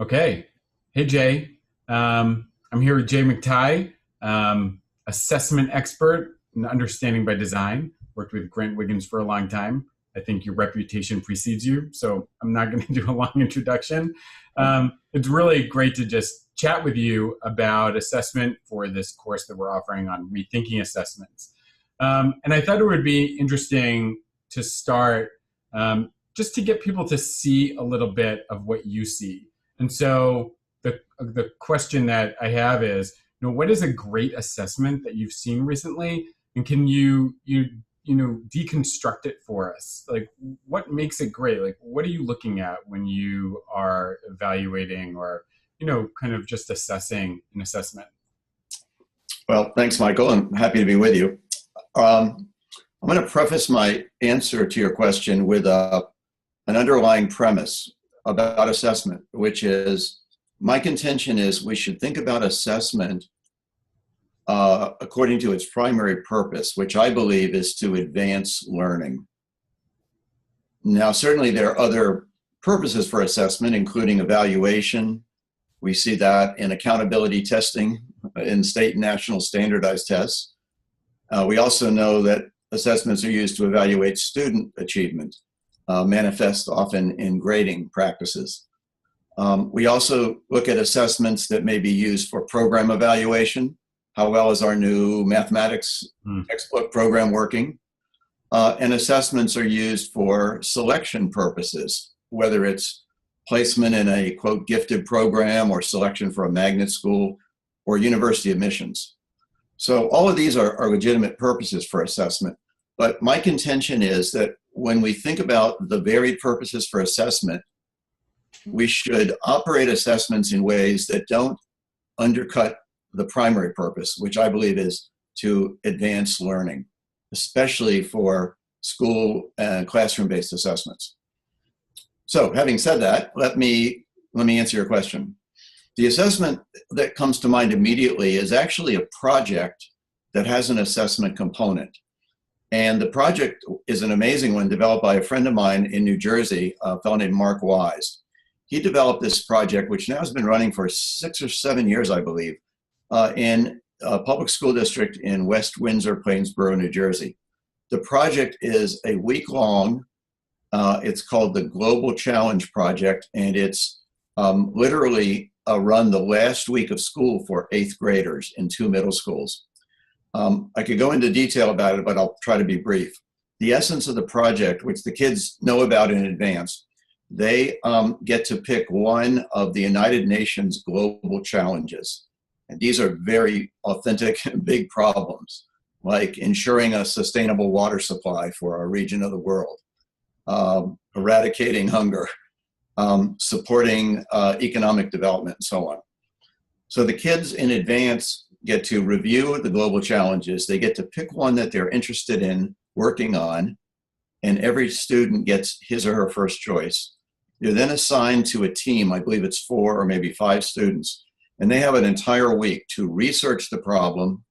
Okay. Hey, Jay. I'm here with Jay McTighe, assessment expert in understanding by design. Worked with Grant Wiggins for a long time. I think your reputation precedes you, so I'm not going to do a long introduction. It's really great to just chat with you about assessment for this course that we're offering on rethinking assessments. And I thought it would be interesting to start just to get people to see a little bit of what you see. And so the question that I have is, what is a great assessment that you've seen recently, and can you deconstruct it for us? Like, what makes it great? Like, what are you looking at when you are evaluating or kind of just assessing an assessment? Well, thanks, Michael. I'm happy to be with you. I'm going to preface my answer to your question with an underlying premise about assessment, which is my contention is we should think about assessment according to its primary purpose, which I believe is to advance learning. Now, certainly there are other purposes for assessment, including evaluation. We see that in accountability testing in state and national standardized tests. We also know that assessments are used to evaluate student achievement, manifest often in grading practices. We also look at assessments that may be used for program evaluation. How well is our new mathematics textbook program working? And assessments are used for selection purposes, whether it's placement in a, quote, gifted program or selection for a magnet school or university admissions. So all of these are legitimate purposes for assessment. But my contention is that when we think about the varied purposes for assessment, we should operate assessments in ways that don't undercut the primary purpose, which I believe is to advance learning, especially for school and classroom-based assessments. So having said that, let me answer your question. The assessment that comes to mind immediately is actually a project that has an assessment component. And the project is an amazing one developed by a friend of mine in New Jersey, a fellow named Mark Wise. He developed this project, which now has been running for 6 or 7 years, I believe, in a public school district in West Windsor, Plainsboro, New Jersey. The project is a week-long. It's called the Global Challenge Project, and it's literally run the last week of school for 8th graders in 2 middle schools. I could go into detail about it, but I'll try to be brief. The essence of the project, which the kids know about in advance, they get to pick one of the United Nations global challenges. And these are very authentic and big problems, like ensuring a sustainable water supply for a region of the world, eradicating hunger, supporting economic development, and so on. So the kids in advance get to review the global challenges. They get to pick one that they're interested in working on, and every student gets his or her first choice. They're then assigned to a team, I believe it's 4 or maybe 5 students, and they have an entire week to research the problem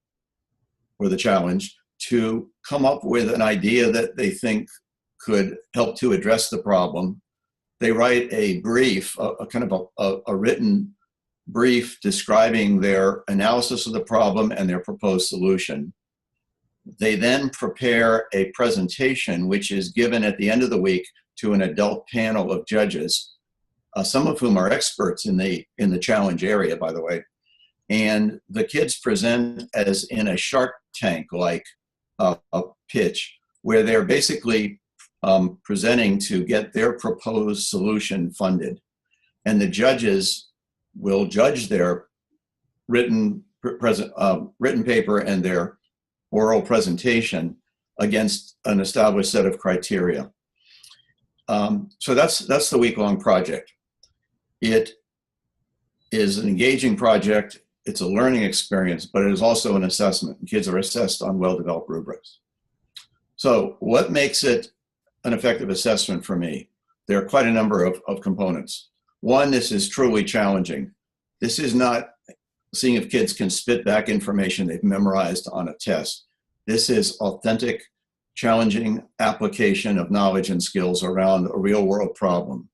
or the challenge, to come up with an idea that they think could help to address the problem. They write a brief, a kind of a written brief describing their analysis of the problem and their proposed solution. They then prepare a presentation, which is given at the end of the week to an adult panel of judges, some of whom are experts in the challenge area, by the way. And the kids present as in a Shark Tank-like a pitch, where they're basically presenting to get their proposed solution funded. And the judges will judge their written paper and their oral presentation against an established set of criteria. So that's the week-long project. It is an engaging project. It's a learning experience, but it is also an assessment. Kids are assessed on well-developed rubrics. So what makes it an effective assessment for me? There are quite a number of components. One, this is truly challenging. This is not seeing if kids can spit back information they've memorized on a test. This is authentic, challenging application of knowledge and skills around a real-world problem.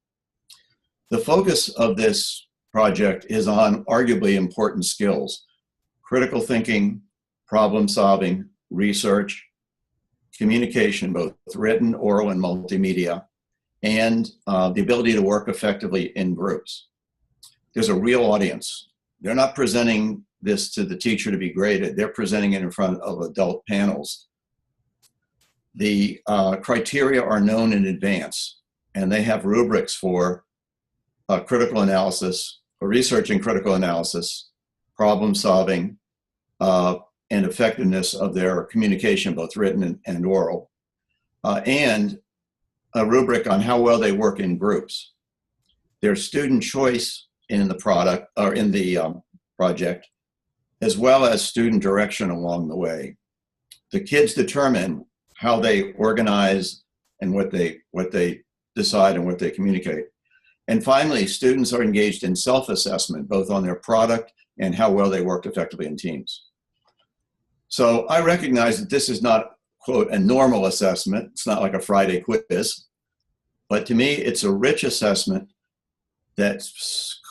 The focus of this project is on arguably important skills: critical thinking, problem solving, research, communication, both written, oral, and multimedia, and the ability to work effectively in groups. There's a real audience. They're not presenting this to the teacher to be graded. They're presenting it in front of adult panels. The criteria are known in advance, and they have rubrics for critical analysis, for research and critical analysis, problem solving, and effectiveness of their communication, both written and oral, and a rubric on how well they work in groups. There's student choice in the product or in the project, as well as student direction along the way. The kids determine how they organize and what they decide and what they communicate. And finally, students are engaged in self-assessment, both on their product and how well they work effectively in teams. So I recognize that this is not, quote, a normal assessment. It's not like a Friday quiz. But to me, it's a rich assessment that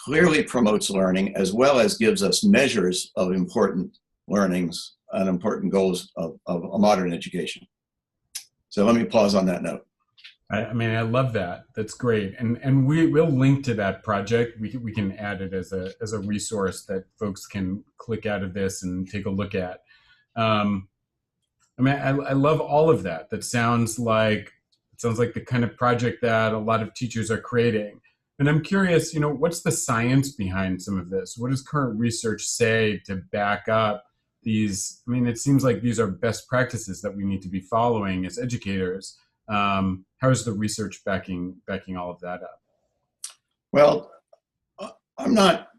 clearly promotes learning, as well as gives us measures of important learnings and important goals of a modern education. So let me pause on that note. I mean, I love that. That's great. And we'll link to that project. We can add it as a resource that folks can click out of this and take a look at. I mean, I love all of that. That sounds like the kind of project that a lot of teachers are creating. And I'm curious, what's the science behind some of this? What does current research say to back up these? I mean, it seems like these are best practices that we need to be following as educators. How is the research backing all of that up? Well, I'm not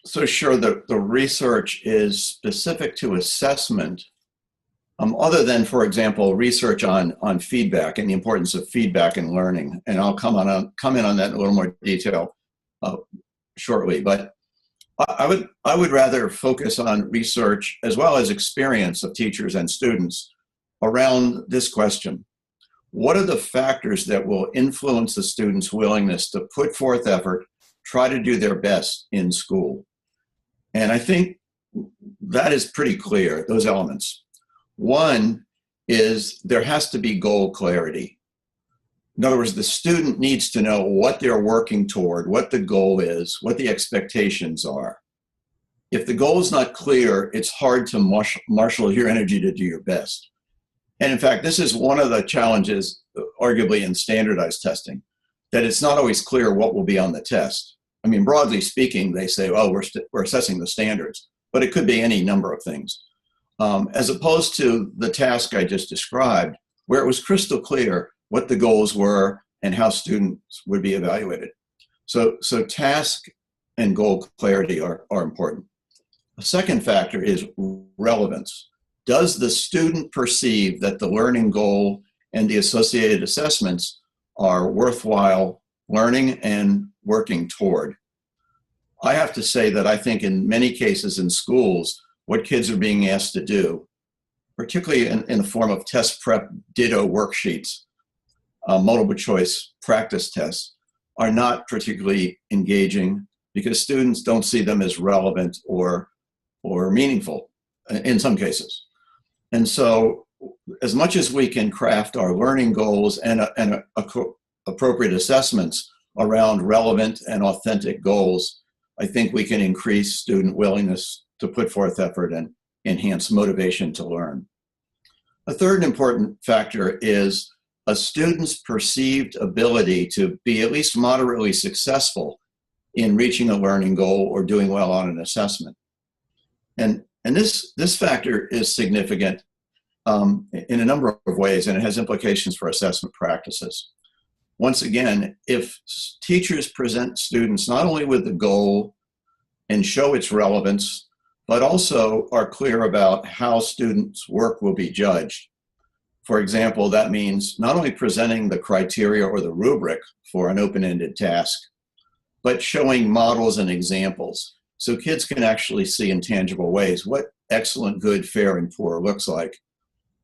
so sure that the research is specific to assessment, other than, for example, research on feedback and the importance of feedback in learning. And I'll come in on that in a little more detail shortly. But I would rather focus on research as well as experience of teachers and students around this question. What are the factors that will influence the students' willingness to put forth effort, try to do their best in school? And I think that is pretty clear, those elements. One is there has to be goal clarity. In other words, the student needs to know what they're working toward, what the goal is, what the expectations are. If the goal is not clear, it's hard to marshal your energy to do your best. And in fact, this is one of the challenges, arguably, in standardized testing, that it's not always clear what will be on the test. I mean, broadly speaking, they say, oh, we're assessing the standards, but it could be any number of things. As opposed to the task I just described, where it was crystal clear what the goals were and how students would be evaluated. So task and goal clarity are important. A second factor is relevance. Does the student perceive that the learning goal and the associated assessments are worthwhile learning and working toward? I have to say that I think in many cases in schools, what kids are being asked to do, particularly in the form of test prep ditto worksheets, multiple choice practice tests, are not particularly engaging because students don't see them as relevant or meaningful in some cases. And so as much as we can craft our learning goals and appropriate assessments around relevant and authentic goals, I think we can increase student willingness to put forth effort and enhance motivation to learn. A third important factor is a student's perceived ability to be at least moderately successful in reaching a learning goal or doing well on an assessment. And this factor is significant in a number of ways, and it has implications for assessment practices. Once again, if teachers present students not only with the goal and show its relevance, but also are clear about how students' work will be judged. For example, that means not only presenting the criteria or the rubric for an open-ended task, but showing models and examples so kids can actually see in tangible ways what excellent, good, fair, and poor looks like.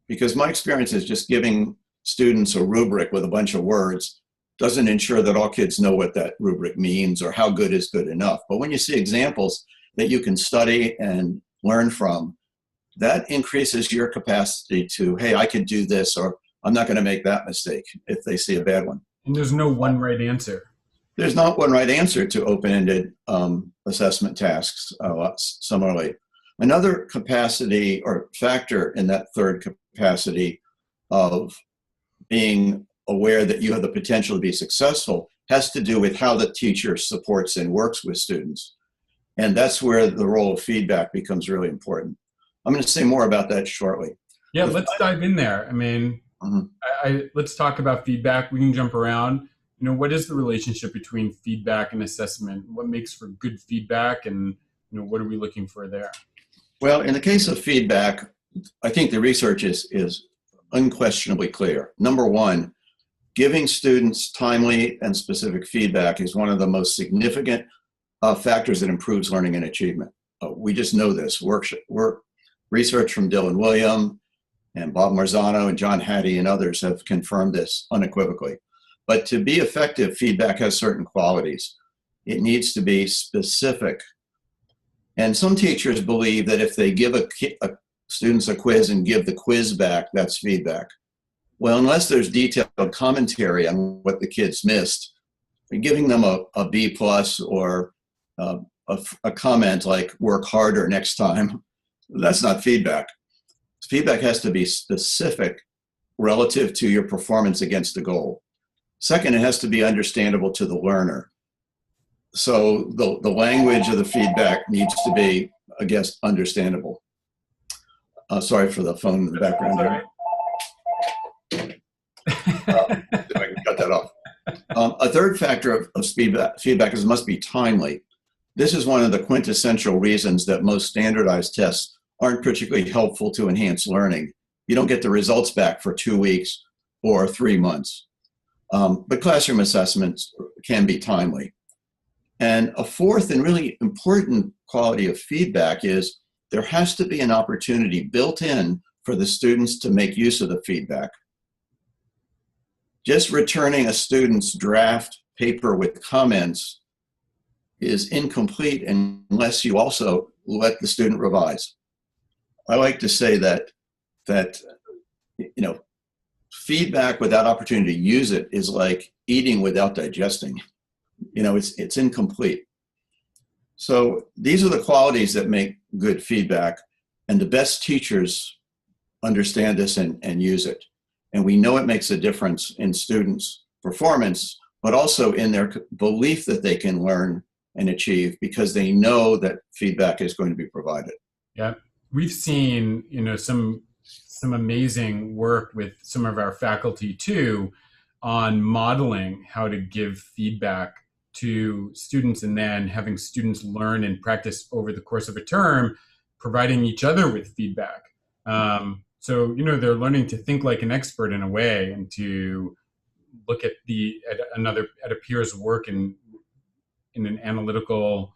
Because my experience is just giving students a rubric with a bunch of words doesn't ensure that all kids know what that rubric means or how good is good enough. But when you see examples that you can study and learn from, that increases your capacity to, hey, I can do this, or I'm not going to make that mistake if they see a bad one. And there's no one right answer. There's not one right answer to open-ended assessment tasks, similarly. Another capacity or factor in that third capacity of being aware that you have the potential to be successful has to do with how the teacher supports and works with students. And that's where the role of feedback becomes really important. I'm going to say more about that shortly. Yeah, let's dive in there. I mean, let's talk about feedback. We can jump around. You know, what is the relationship between feedback and assessment? What makes for good feedback, and what are we looking for there? Well, in the case of feedback, I think the research is unquestionably clear. Number one, giving students timely and specific feedback is one of the most significant factors that improves learning and achievement. We just know this. Research from Dylan William and Bob Marzano and John Hattie and others have confirmed this unequivocally. But to be effective, feedback has certain qualities. It needs to be specific. And some teachers believe that if they give students a quiz and give the quiz back, that's feedback. Well, unless there's detailed commentary on what the kids missed, giving them a B plus or a comment like work harder next time, that's not feedback. Feedback has to be specific relative to your performance against the goal. Second, it has to be understandable to the learner. So the language of the feedback needs to be, I guess, understandable. Sorry for the phone in the background there. If I can cut that off. A third factor of feedback is it must be timely. This is one of the quintessential reasons that most standardized tests aren't particularly helpful to enhance learning. You don't get the results back for 2 weeks or 3 months. But classroom assessments can be timely. And a fourth and really important quality of feedback is there has to be an opportunity built in for the students to make use of the feedback. Just returning a student's draft paper with comments is incomplete unless you also let the student revise. I like to say that feedback without opportunity to use it is like eating without digesting. It's incomplete. So these are the qualities that make good feedback, and the best teachers understand this and use it. And we know it makes a difference in students' performance, but also in their belief that they can learn and achieve because they know that feedback is going to be provided. Yeah, we've seen, some amazing work with some of our faculty too on modeling how to give feedback to students and then having students learn and practice over the course of a term, providing each other with feedback. So, they're learning to think like an expert in a way and to look at a peer's work in an analytical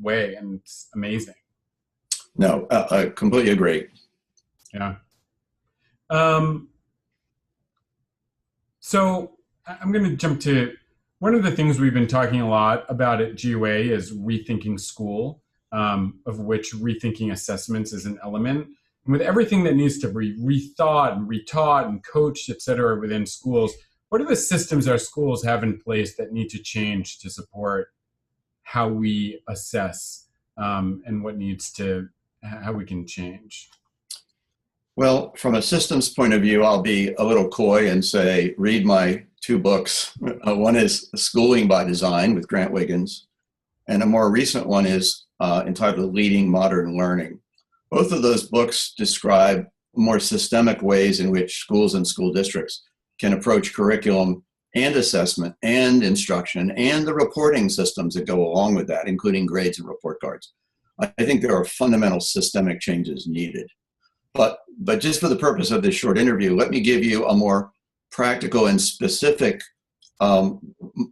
way. And it's amazing. No, I completely agree. Yeah. So I'm going to jump to one of the things we've been talking a lot about at GUA is rethinking school, of which rethinking assessments is an element. And with everything that needs to be rethought and retaught and coached, et cetera, within schools, what are the systems our schools have in place that need to change to support how we assess and how we can change? Well, from a systems point of view, I'll be a little coy and say, read my 2 books. One is Schooling by Design with Grant Wiggins, and a more recent one is entitled Leading Modern Learning. Both of those books describe more systemic ways in which schools and school districts can approach curriculum and assessment and instruction and the reporting systems that go along with that, including grades and report cards. I think there are fundamental systemic changes needed. But just for the purpose of this short interview, let me give you a more practical and specific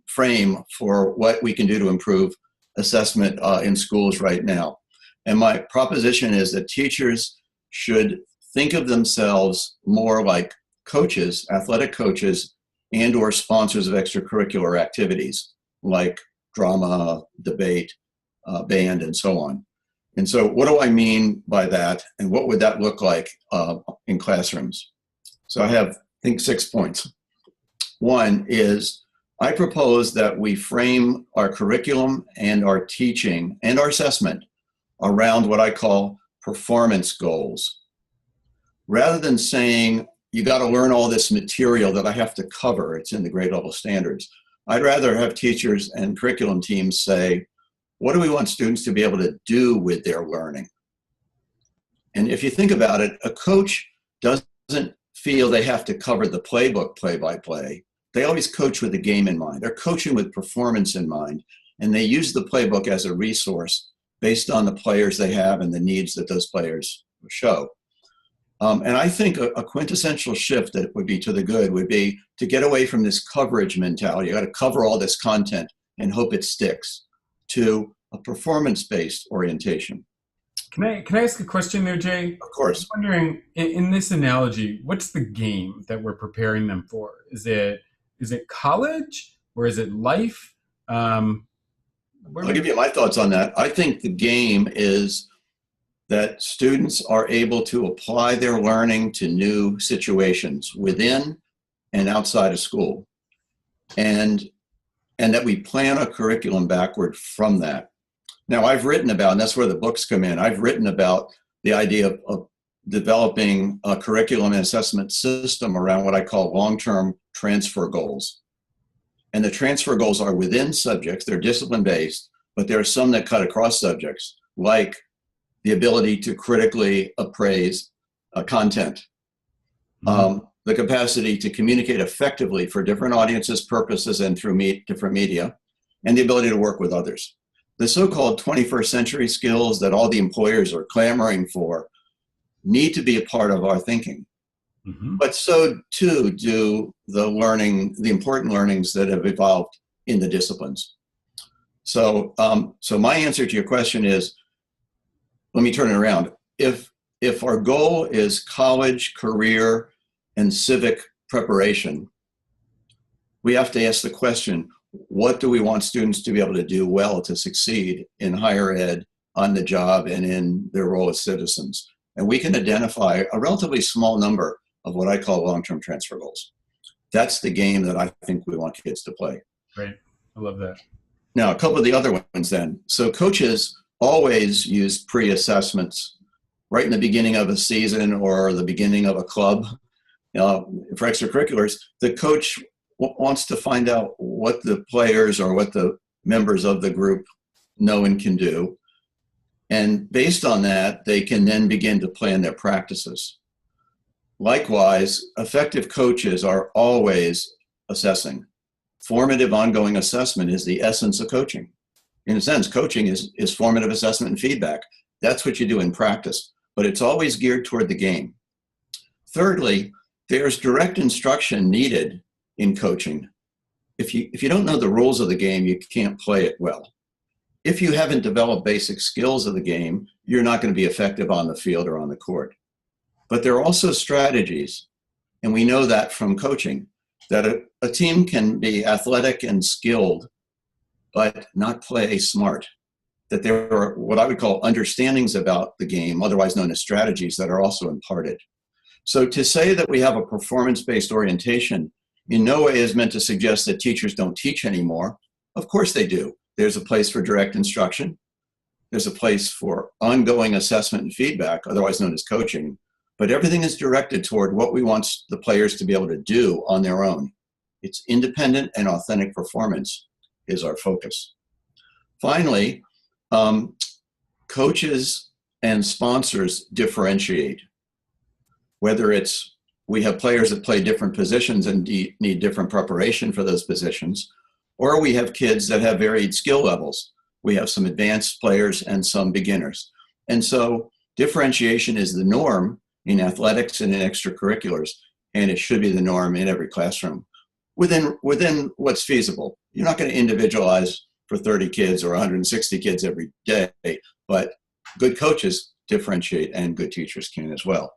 frame for what we can do to improve assessment in schools right now. And my proposition is that teachers should think of themselves more like coaches, athletic coaches, and or sponsors of extracurricular activities like drama, debate, band, and so on. And so what do I mean by that, and what would that look like in classrooms? So I have, I think, 6 points. One is I propose that we frame our curriculum and our teaching and our assessment around what I call performance goals. Rather than saying, you got to learn all this material that I have to cover, it's in the grade level standards, I'd rather have teachers and curriculum teams say, what do we want students to be able to do with their learning? And if you think about it, a coach doesn't feel they have to cover the playbook play by play. They always coach with the game in mind. They're coaching with performance in mind, and they use the playbook as a resource based on the players they have and the needs that those players show. And I think a quintessential shift that would be to the good would be to get away from this coverage mentality. You got to cover all this content and hope it sticks, to a performance-based orientation. Can I ask a question there, Jay? Of course. I'm wondering, in this analogy, what's the game that we're preparing them for? Is it college, or is it life? I'll give you my thoughts on that. I think the game is that students are able to apply their learning to new situations within and outside of school, and that we plan a curriculum backward from that. Now, I've written about, and that's where the books come in, I've written about the idea of developing a curriculum and assessment system around what I call long-term transfer goals. And the transfer goals are within subjects, they're discipline-based, but there are some that cut across subjects, like the ability to critically appraise content, the capacity to communicate effectively for different audiences, purposes, and through different media, and the ability to work with others. The so-called 21st century skills that all the employers are clamoring for need to be a part of our thinking. But so too do the important learnings that have evolved in the disciplines. So my answer to your question is, let me turn it around. If our goal is college, career, and civic preparation, we have to ask the question, what do we want students to be able to do well to succeed in higher ed, on the job, and in their role as citizens? And we can identify a relatively small number of what I call long-term transfer goals. That's the game that I think we want kids to play. Great, I love that. Now, a couple of the other ones then. So coaches always use pre-assessments right in the beginning of a season or the beginning of a club. For extracurriculars, the coach wants to find out what the players or what the members of the group know and can do. And based on that, they can then begin to plan their practices. Likewise, effective coaches are always assessing. Formative ongoing assessment is the essence of coaching. In a sense, coaching is formative assessment and feedback. That's what you do in practice, but it's always geared toward the game. Thirdly, there's direct instruction needed in coaching. If you don't know the rules of the game, you can't play it well. If you haven't developed basic skills of the game, you're not going to be effective on the field or on the court. But there are also strategies, and we know that from coaching, that a team can be athletic and skilled, but not play smart. That there are what I would call understandings about the game, otherwise known as strategies, that are also imparted. So to say that we have a performance-based orientation in no way is meant to suggest that teachers don't teach anymore. Of course they do. There's a place for direct instruction. There's a place for ongoing assessment and feedback, otherwise known as coaching. But everything is directed toward what we want the players to be able to do on their own. It's independent and authentic performance is our focus. Finally, coaches and sponsors differentiate. Whether it's we have players that play different positions and need different preparation for those positions, or we have kids that have varied skill levels. We have some advanced players and some beginners. And so differentiation is the norm in athletics and in extracurriculars, and it should be the norm in every classroom within what's feasible. You're not going to individualize for 30 kids or 160 kids every day, but good coaches differentiate and good teachers can as well.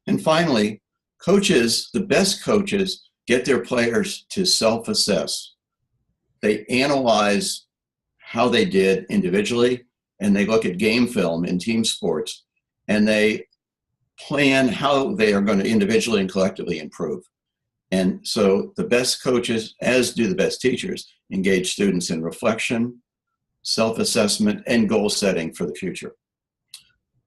And finally, coaches, the best coaches, get their players to self-assess. They analyze how they did individually, and they look at game film in team sports, and they plan how they are going to individually and collectively improve. And so the best coaches, as do the best teachers, engage students in reflection, self-assessment, and goal setting for the future.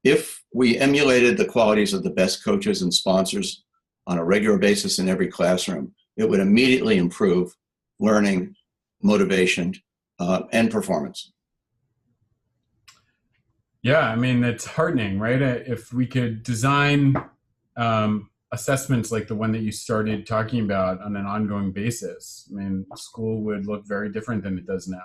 If we emulated the qualities of the best coaches and sponsors on a regular basis in every classroom, it would immediately improve learning, motivation, and performance. Yeah, I mean, it's heartening, right? If we could design assessments like the one that you started talking about on an ongoing basis, I mean, school would look very different than it does now.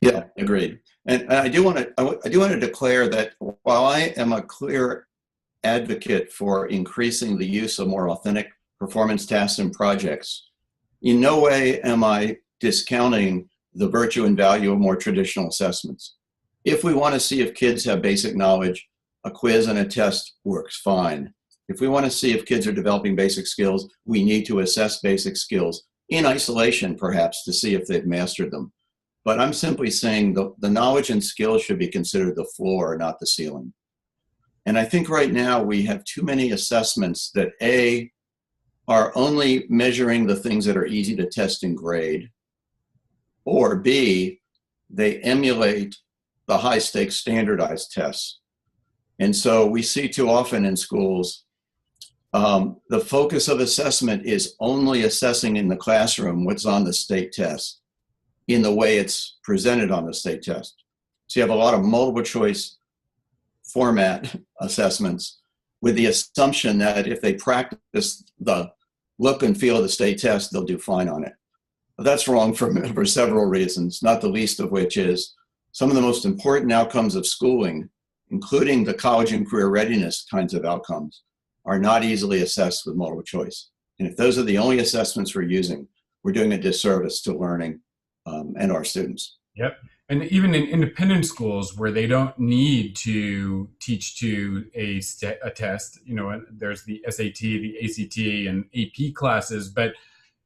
Yeah, agreed. And I do want to declare that while I am a clear advocate for increasing the use of more authentic performance tasks and projects, in no way am I discounting the virtue and value of more traditional assessments. If we want to see if kids have basic knowledge, a quiz and a test works fine. If we want to see if kids are developing basic skills, we need to assess basic skills in isolation, perhaps, to see if they've mastered them. But I'm simply saying the knowledge and skills should be considered the floor, not the ceiling. And I think right now we have too many assessments that A, are only measuring the things that are easy to test and grade, or B, they emulate the high stakes standardized tests. And so we see too often in schools, the focus of assessment is only assessing in the classroom what's on the state test in the way it's presented on the state test. So you have a lot of multiple choice format assessments with the assumption that if they practice the look and feel of the state test, they'll do fine on it. But that's wrong for several reasons, not the least of which is some of the most important outcomes of schooling, including the college and career readiness kinds of outcomes, are not easily assessed with multiple choice. And if those are the only assessments we're using, we're doing a disservice to learning and our students. Yep. And even in independent schools where they don't need to teach to a test, you know, there's the SAT, the ACT, and AP classes, but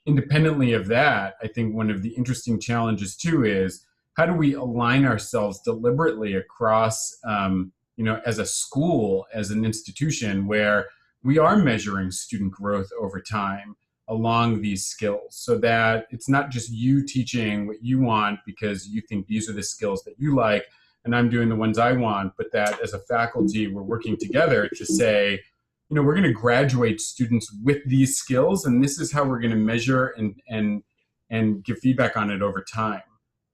independently of that, I think one of the interesting challenges too is how do we align ourselves deliberately across, you know, as a school, as an institution where we are measuring student growth over time along these skills, so that it's not just you teaching what you want because you think these are the skills that you like and I'm doing the ones I want, but that as a faculty we're working together to say, you know, we're going to graduate students with these skills and this is how we're going to measure and give feedback on it over time.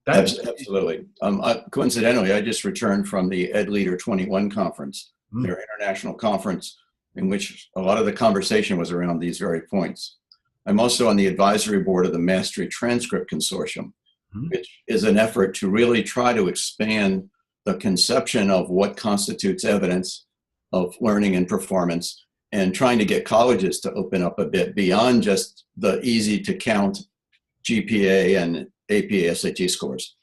Absolutely. Coincidentally, I just returned from the Ed Leader 21 conference, their international conference, in which a lot of the conversation was around these very points. I'm also on the advisory board of the Mastery Transcript Consortium, which is an effort to really try to expand the conception of what constitutes evidence of learning and performance, and trying to get colleges to open up a bit beyond just the easy to count GPA and AP SAT scores.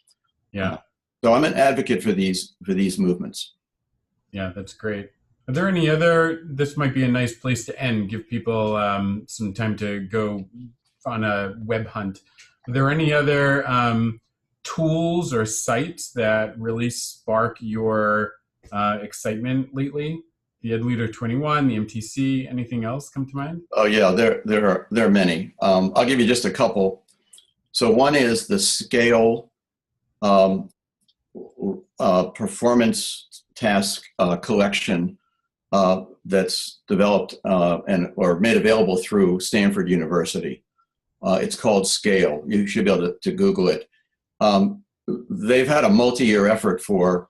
Yeah. So I'm an advocate for these movements. Yeah, that's great. Are there any other, this might be a nice place to end, give people some time to go on a web hunt. Are there any other tools or sites that really spark your excitement lately? The Ed Leader 21, the MTC, anything else come to mind? Oh yeah, there are many. I'll give you just a couple. So one is the Scale performance task collection that's developed or made available through Stanford University. It's called Scale. You should be able to Google it. They've had a multi-year effort for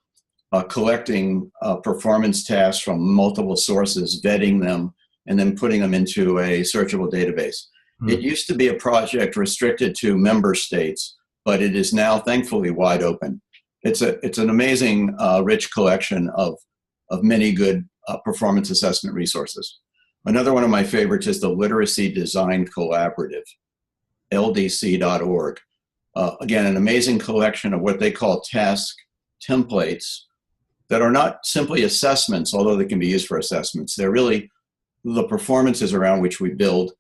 collecting performance tasks from multiple sources, vetting them, and then putting them into a searchable database. It used to be a project restricted to member states, but it is now thankfully wide open. It's an amazing, rich collection of many good performance assessment resources. Another one of my favorites is the Literacy Design Collaborative, ldc.org. Again, an amazing collection of what they call task templates that are not simply assessments, although they can be used for assessments. They're really the performances around which we build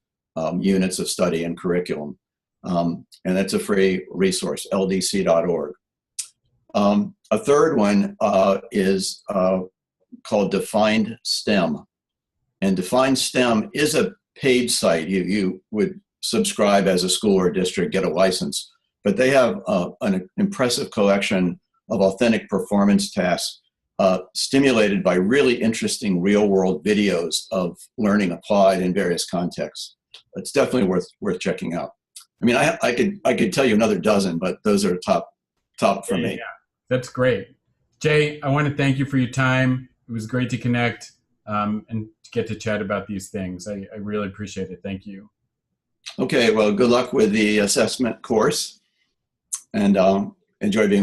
units of study and curriculum. And that's a free resource, ldc.org. A third one is called Defined STEM. And Defined STEM is a paid site. You would subscribe as a school or district, get a license. But they have an impressive collection of authentic performance tasks stimulated by really interesting real-world videos of learning applied in various contexts. It's definitely worth checking out. I mean, I could tell you another dozen, but those are top for me. Yeah, that's great. Jay, I want to thank you for your time. It was great to connect and to get to chat about these things. I really appreciate it. Thank you. Okay, well, good luck with the assessment course, and enjoy being with you.